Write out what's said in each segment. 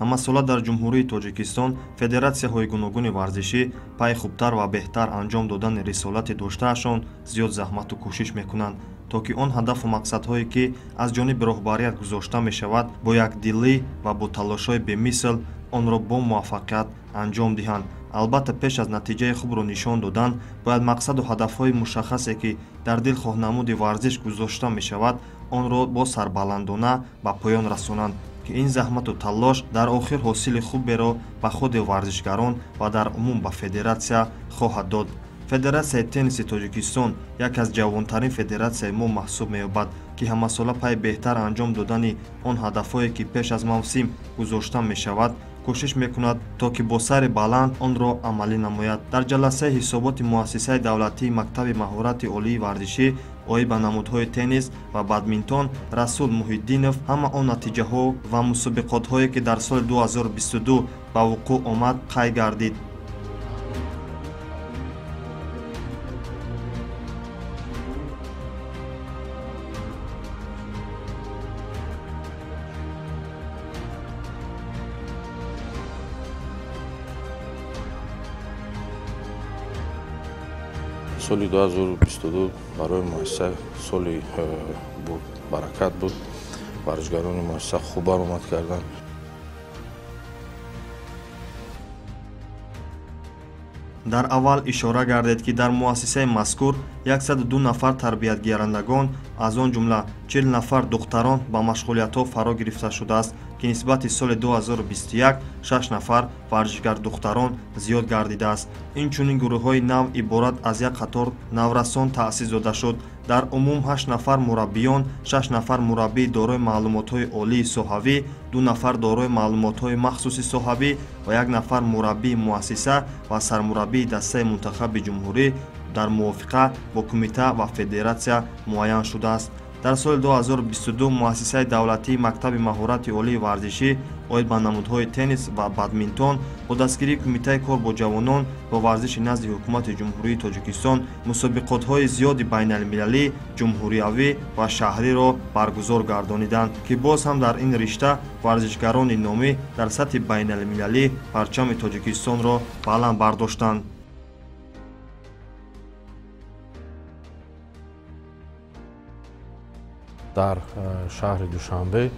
ҳамасола дар ҷумҳурии тоҷикистон федератсияҳои гуногуни варзишӣ пай хубтар ва беҳтар анҷом додани рисолати доштаашон зиёд заҳмату кӯшиш мекунанд, то ки он ҳадафу мақсадҳое ки аз ҷониби роҳбарият гузошта мешавад бо якдилӣ ва бо талошҳои бемисл онро бо муваффақият анҷом диҳанд. албатта пеш аз натиҷаи хубро нишон додан бояд мақсаду ҳадафҳои мушаххасе ки дар дил хоҳнамуди варзиш гузошта мешавад онро бо сарбаландона ба поён расонанд, ки ин заҳмату талош дар охир ҳосили хуберо ба худи варзишгарон ва дар умум ба федератсия хоҳад дод. федератсияи тенниси тоҷикистон яке аз ҷавонтарин федератсияи мо маҳсуб меёбад, ки ҳамасола пай беҳтар анҷом додани он ҳадафҳое ки пеш аз мавсим гузошта мешавад кӯшиш мекунад, то ки бо сари баланд онро амалӣ намояд. дар ҷаласаи ҳисоботи муассисаи давлатии мактаби маҳорати олии варзишӣ оид ба намудҳои теннис ва бадминтон Расул Муҳиддинов ҳама он натиҷаҳо ва мусобиқотҳое ки дар соли 2022 ба вуқӯъ омад қайд гардид. соли 2022 барои муассиса соли буд, баракат буд. варзишгарони муассиса хуб баромад карданд. дар аввал ишора гардед ки дар муассисаи мазкур 102 нафар тарбиятгирандагон аз он ҷумла 40 нафар духтарон ба машғулиятҳо фаро гирифта шудааст, ки нисбати соли 2021 6 нафар варзишгар духтарон зиёд гардидааст. инчунин гурӯҳҳои нав иборат аз як қатор наврасон таъсис дода шуд. дар умум 8 нафар мураббиён, 6 нафар мураббии дорои маълумотҳои олии соҳавӣ, 2 нафар дорои маълумотҳои махсуси соҳавӣ ва 1 нафар мураббии муассиса ва сармураббии дастаи мунтахаби ҷумҳурӣ дар мувофиқа бо кумита ва федератсия муайян шудааст. дар соли 2022 муассисаи давлатии мактаби маҳорати олии варзишӣ оид ба намудҳои теннис ва бадминтон бо дастгирии кумитаи кор бо ҷавонон бо варзиши назди ҳукумати ҷумҳурии тоҷикистон мусобиқотҳои зиёди байналмилалӣ, ҷумҳуриявӣ ва шаҳриро баргузор гардониданд, ки боз ҳам дар ин ришта варзишгарони номӣ дар сатҳи байналмилалӣ парчами тоҷикистонро баланд бардоштанд. дар шаҳри Душанбе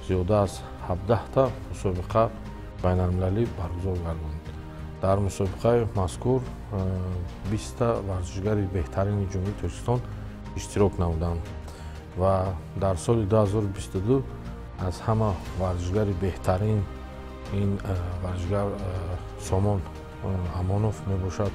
зиёда аз 17 та мусобиқа байналмилалӣ баргузор гардонд. дар мусобиқаи мазкур 20 та варзишгари беҳтарини ҷумҳурии Тоҷикистон иштирок намуданд ва дар соли 2022 аз ҳама варзишгари беҳтарин ин варзишгар Сомон Амонов мебошад.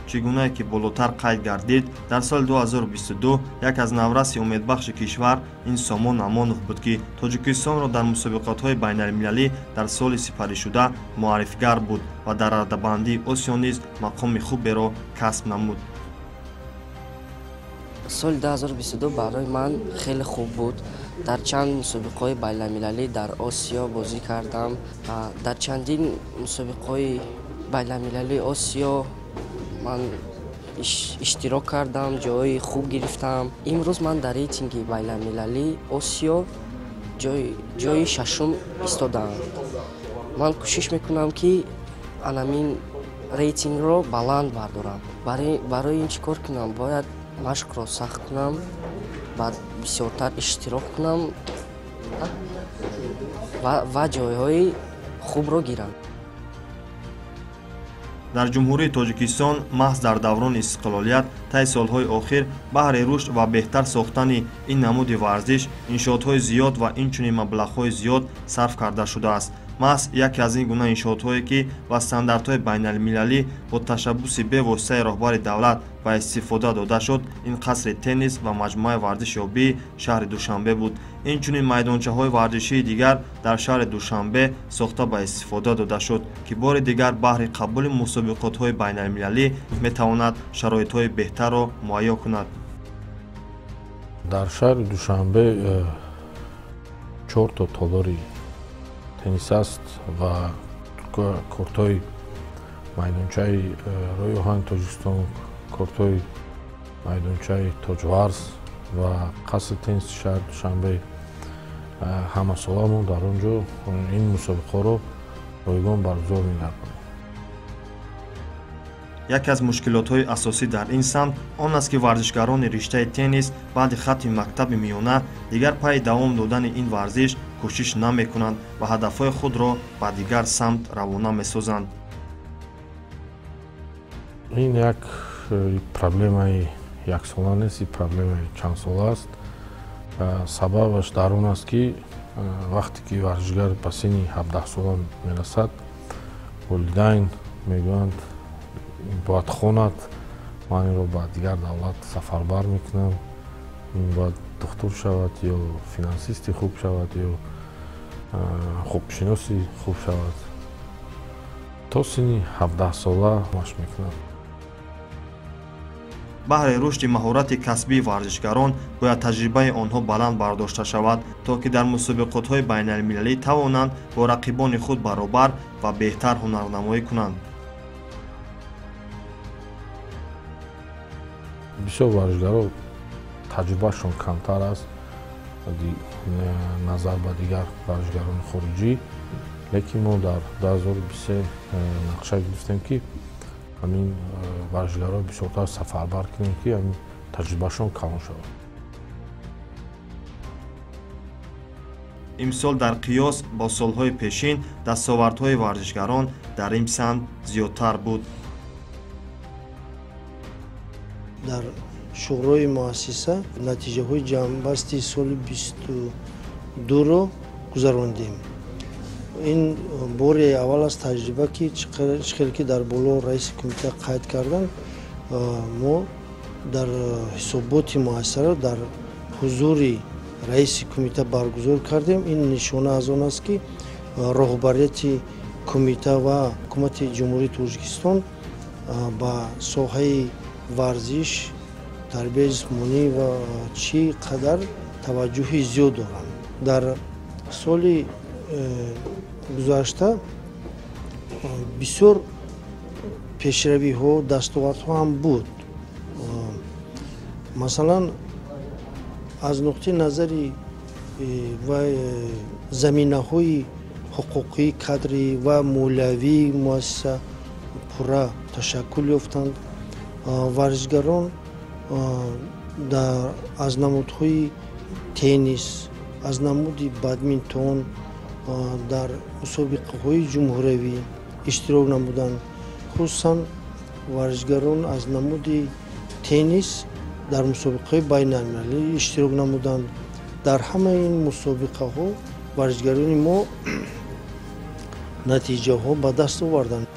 чӣ гунае ки болотар қайд гардид, дар соли 2022 як аз навраси умедбахши кишвар ин Сомон Амонов буд, ки Тоҷикистонро дар мусобиқотҳои байналмилалӣ дар соли сипаришуда муаррифгар буд ва дар ардабандии Осиё низ мақоми хуберо касб намуд. соли 2022 барои ман хеле хуб буд. дар чанд мусобиқаҳои байналмилалӣ дар Осиё бозӣ кардам. дар чандин мусобиқаҳои байналмилалии Осиё ман иштирок кардам, ҷои хуб гирифтам. имрӯз ман дар рейтинги байналмилалии Осиё ҷои шашум истодам. ман кӯшиш мекунам ки анамин рейтингро баланд бардорам. барои ин чӣ кор кунам? Бояд машқро сахт кунам, баъд бисёртар иштирок кунам ва ҷойҳои хубро гирам. дар ҷумҳурии тоҷикистон маҳз дар даврони истиқлолият таи солҳои охир баҳри рушд ва беҳтар сохтани ин намуди варзиш иншоотҳои зиёд ва инчунин маблағҳои зиёд сарф карда шудааст. маҳз яке аз ин гуна иншоотҳое ки ба стандартҳои байналмилалӣ бо ташаббуси бевоситаи роҳбари давлат ба истифода дода шуд, ин қасри теннис ва маҷмӯаи варзишёбии шаҳри Душанбе буд. инчунин майдончаҳои варзишии дигар дар шаҳри Душанбе сохта ба истифода дода шуд, ки бори дигар баҳри қабули мусобиқотҳои байналмилалӣ метавонад шароитҳои беҳтарро муайё кунад. дар шаҳри Душанбе 4 та толори теннис аст ва кортҳои майдончаи Рӯи Оҳани Тоҷикистон, кортҳои майдончаи Тоҷварз ва қасри тенниси шаҳри Душанбе ҳамасоламон дар он ҷо ин мусобиқаро ройгон баргузор мегардонем. яке аз мушкилотҳои асосӣ дар ин самт он аст ки варзишгарони риштаи теннис баъди хатми мактаби миёна дигар пайи давом додани ин варзиш кӯшиш намекунанд ва ҳадафҳои худро ба дигар самт равона месозанд. ин як проблемаи яксола нест, ин проблемаи чандсола аст. сабабаш дар он аст ки вақте ки варзишгар ба синни 17 сола мерасад, волидайн мегӯянд бояд хонад, ман инро ба дигар давлат сафарбар мекунам, ин бояд духтур шавад ё финансисти хуб шавад ё хубшиноси хуб шавад. то синни 17 сола машқ мекунам. баҳри рушди маҳорати касбии варзишгарон бояд таҷрибаи онҳо баланд бардошта шавад, то ки дар мусобиқотҳои байналмилалӣ тавонанд бо рақибони худ баробар ва беҳтар ҳунарнамоӣ кунанд. бисёр варзишгаро таҷрибаашон камтар аст назар ба дигар варзишгарони хориҷӣ, лекин мо дар 2023 нақша гирифтем ки ҳамин варзишгаро бисёртар сафарбар кунем ки ҳамин таҷрибаашон калон шавад. имсол дар қиёс бо солҳои пешин дастовардҳои варзишгарон дар ин самт зиёдтар буд. дар шӯрои муассиса натиҷаҳои ҷамъбасти соли 22-ро гузарондем. ин бори аввал аст таҷриба ки чӣ хеле ки дар боло раиси кумита қайд карданд, мо дар ҳисоботи муассисаро дар ҳузури раиси кумита баргузор кардем. ин нишона аз он аст ки роҳбарияти кумита ва ҳукумати ҷумҳурии Тоҷикистон ба соҳаи варзиш, тарбияи ҷисмонӣ ва чӣ қадар таваҷҷӯҳи зиёд доранд. дар соли гузашта бисёр пешравиҳо, дастовардҳо ҳам буд. масалан, аз нуқтаи назари заминаҳои ҳуқуқӣ, кадрӣ ва молиявии муассиса пурра ташаккул ёфтанд. варзишгарон аз намудҳои теннис, аз намуди бадминтон дар мусобиқаҳои ҷумҳуравӣ иштирок намуданд. хусусан варзишгарон аз намуди теннис дар мусобиқаҳои байналмилалӣ иштирок намуданд. дар ҳамаи ин мусобиқаҳо варзишгарони мо натиҷаҳо ба даст оварданд.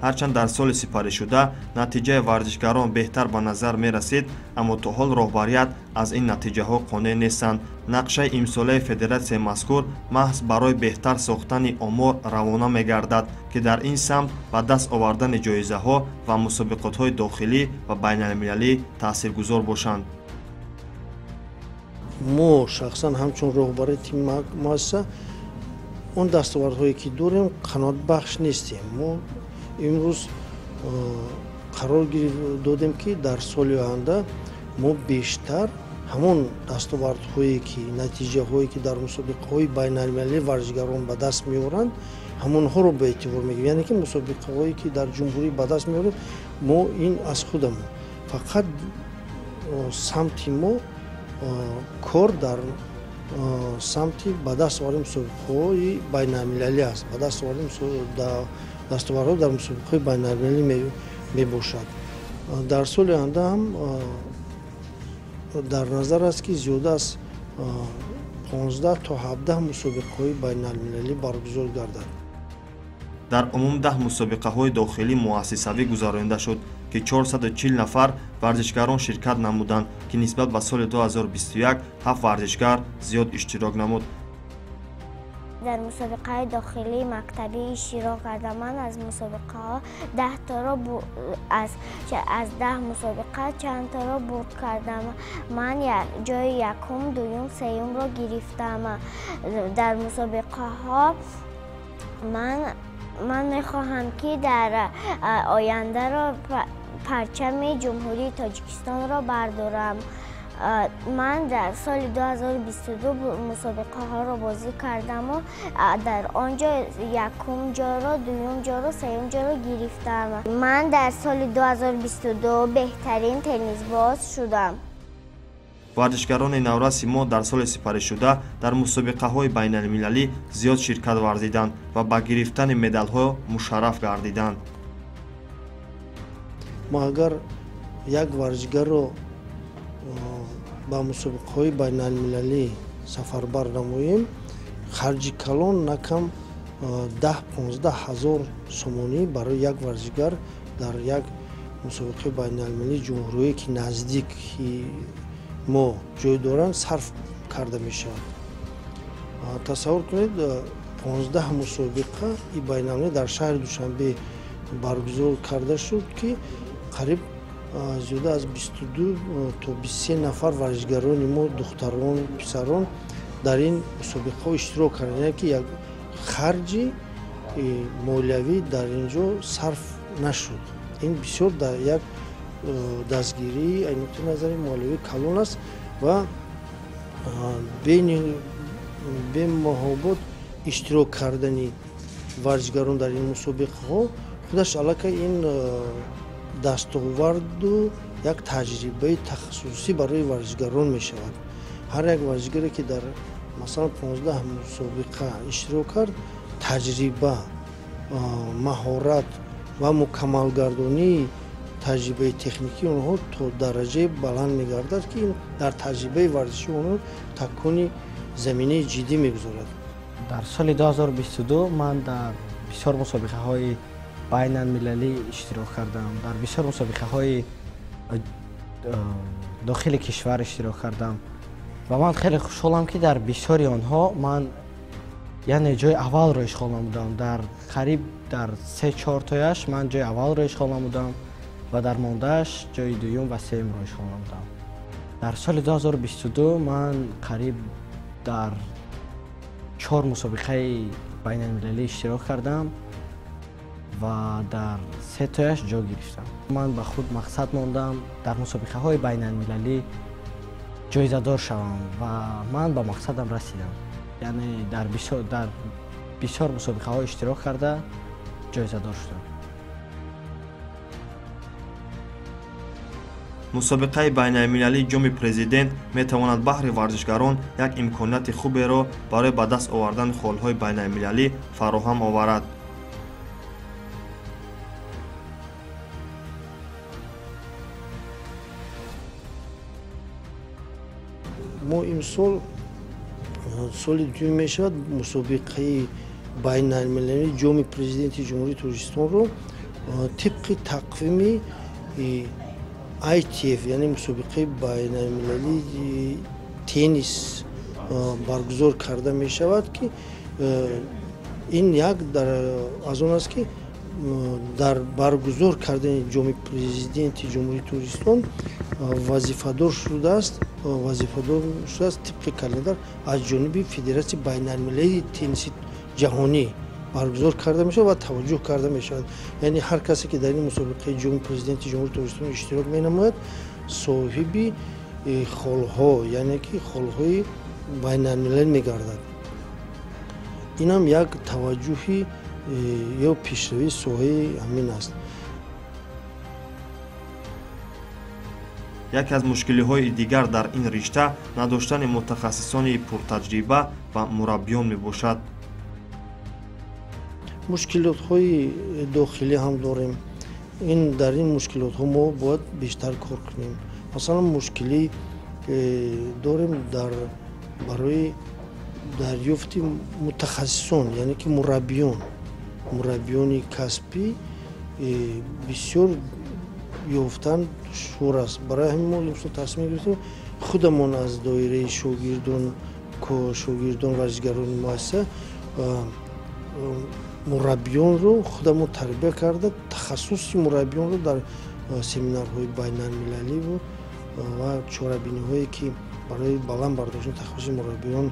ҳарчанд дар соли сипаришуда натиҷаи варзишгарон беҳтар ба назар мерасид, аммо то ҳол роҳбарият аз ин натиҷаҳо қонеъ нестанд. нақшаи имсолаи федератсияи мазкур маҳз барои беҳтар сохтани омор равона мегардад, ки дар ин самт ба даст овардани ҷоизаҳо ва мусобиқотҳои дохилӣ ва байналмилалӣ таъсиргузор бошанд. мо шахсан ҳамчун роҳбарияти муассиса он дастовардҳое ки дорем қаноатбахш нестем. мо имрӯз қарор додем ки дар соли оянда мо бештар ҳамон дастовардҳое ки натиҷаҳое ки дар мусобиқаҳои байналмилалии варзишгарон ба даст меоранд, ҳамонҳоро ба эътибор мегирем. яъне ки мусобиқаҳое ки дар ҷумҳурӣ ба даст меорем, мо ин аз худамон фақат самти мо кор дар самти ба даст овардаи мусобиқаҳои байналмилалӣ аст. ба даст овардаи дастовардҳо дар мусобиқаҳои байналмилалӣ мебошад. дар соли оянда ҳам дар назар аст ки зиёда аз 15 то 17 мусобиқаҳои байналмилалӣ баргузор гардад. дар умум 10 мусобиқаҳои дохилӣ муассисавӣ гузаронида шуд, ки 440 нафар варзишгарон ширкат намуданд, ки нисбат ба соли 2021 7 варзишгар зиёд иштирок намуд. дар мусобиқаҳои дохилии мактабӣ иштирок кардам. ман аз мусобиқаҳо 10 таро аз 10 мусобиқа чандтаро бурд кардам. ман ҷои якум, дуюм, сеюмро гирифтам. дар мусобиқаҳо ман мехоҳам ки дар ояндаро парчами ҷумҳурии Тоҷикистонро бардорам. من در سال 2022 مسابقه ها را بازی کردم و در آنجا یکم جا را، دوم جا را، سوم جا را گرفتم. من در سال 2022 بهترین تنیس باز شدم. ورزشکاران نوراسی ما در سال سپری شده در مسابقه های بین المللی زیاد شرکت ورزیدند و با گرفتن مدال ها مشرف گردیدند. ما اگر یک ورزشگر رو با مسابقه های بین المللی سفربر نماییم، خرج کلان نکم 10-15 هزار سومونی برای یک ورزشگر در یک مسابقه بین المللی جمهوری که نزدیک ما جای دارند صرف کرده می شود. تصور کنید 15 مسابقه بین المللی در شهر دوشنبه برگزار کرده شد که قریب زیاده از 22 تا 23 نفر ورزشگران ما، دختران، پسران در این مسابقه اشتراک کردند. یعنی که یک خرج مالیوی در اینجا صرف نشد. این بسیار در یک دستگیری از نظر مالیوی کلان است و بین محبت اشتراک کردن ورزشگران در این مسابقه ها خودش علاقه این دستاورد و یک تجربه تخصصی برای ورزشگران می شود. هر یک ورزشگری که در مثلا 15 مسابقه اشتراک کرد، تجربه، مهارت و مکمل گردانی تجربه تکنیکی اونها تا درجه بلند می‌گردد که این در تجربه ورزشی اونها تکون زمینه جدی می‌گذارد. در سال 2022 من در بسیار مسابقه های بین المللی اشتراک کردم. در بسیار مسابقه های داخل کشور اشتراک کردم و من خیلی خوشحالم که در بسیاری آنها من یعنی جای اول را اشغال نمودم. در قریب در 3-4 تایش من جای اول را اشغال نمودم و در ماندهش جای دوم و سوم را اشغال نمودم. در سال 2022 من قریب در 4 مسابقه بین المللی اشتراک کردم و در 3 تایش جا گرفتم. من به خود مقصد ماندم در مسابقه های بین المللی جایزه دار شوم و من به مقصدم رسیدم. یعنی در بسیار مسابقه های اشتراک کرده جایزه دار شدم. مسابقه بین المللی جام پرزیدنت میتواند بهر ورزشکاران یک امکانات خوبی را برای به دست آوردن خالهای بین المللی فراهم آورد. ما امسال سال دوم می شود مسابقه بین المللی جام پرزیدنت جمهوری تاجیکستان رو طبق تقویم ITF یعنی مسابقه بین المللی تنیس برگزار کرده می شود که این یک از اون است که در برگزار کردن جام پرزیدنت جمهوری تاجیکستان وظیفه‌دار شده است طبق کلندر از جانب فدراسیون بین المللی تنیس جهانی برگزار کرده می شود و توجه کرده می شود. یعنی هر کسی که در این مسابقه جام پرزیدنت جمهوری تاجیکستان اشتراک می نماید صاحب خالها یعنی که خالهای بین المللی می گردد. این هم یک توجهی یا پیشروی سوی همین است. یکی از مشکل‌های دیگر در این رشته نداشتن متخصصان پرتجربه و مربیان میباشد. مشکلات‌های داخلی هم داریم. در این مشکلات‌ها ما باید بیشتر کار کنیم. مثلا مشکلی داریم برای دریافت متخصصان یعنی که مربیان کسبی بسیار یافتن شور است. برای همین ما امروز تصمیم گرفتیم خودمان از دایره شاگردان ورزشگران مؤسسه مربیان رو خودمون تربیت کرده، تخصصی مربیان رو در سمینارهای بین المللی و چاره‌بینی هایی که برای بلند برداشتن تخصص مربیان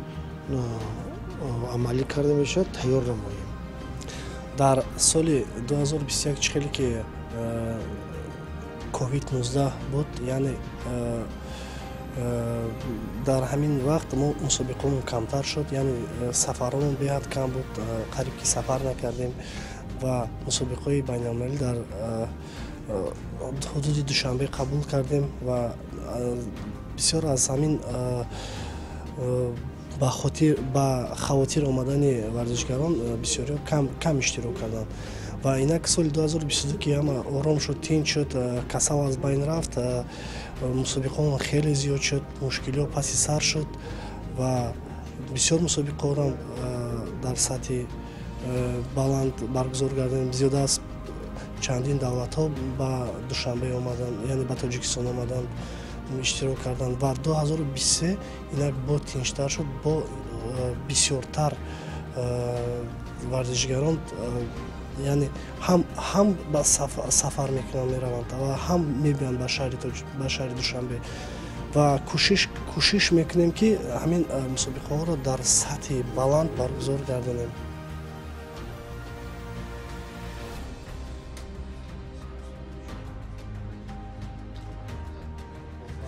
عملی کرده میشه تیار نماییم. در سال 2021 چخیلی که کووید 19 بود، یعنی дар ҳамин вақт мо мусобиқаҳомон камтар шуд, яъне сафаромон беҳад кам буд, қариб ки сафар накардем ва мусобиқаҳои байналмилалӣ дар ҳудуди душанбе қабул кардем ва бисёр аз ҳамин ба хавотир омадани варзишгарон бисёриҳо кам иштирок карданд. ва инак соли 2022 ки ҳама ором шуд, тинч шуд, касал аз байн рафт, мусобиқаҳои хеле зиёд шуд, мушкилиҳо паси сар шуд ва бисёр мусобиқаҳоро дар сатҳи баланд баргузор кардем. Зиёда аз чандин давлатҳо ба Душанбе омаданд, яъне ба Тоҷикистон омаданд, иштирок карданд ва 2023 инак бо тинчтар шуд, бо бисёртар варзишгарон, яъне ҳам ба сафар мекунанд, мераванд ва ҳам мебиёнд ба шаҳри Душанбе ва кӯшиш мекунем ки ҳамин мусобиқаҳоро дар сатҳи баланд баргузор гардонем.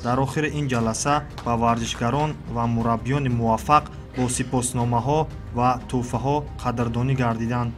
дар охири ин ҷаласа ба варзишгарон ва мураббиёни муваффақ бо сипосномаҳо ва тӯҳфаҳо қадрдонӣ гардиданд.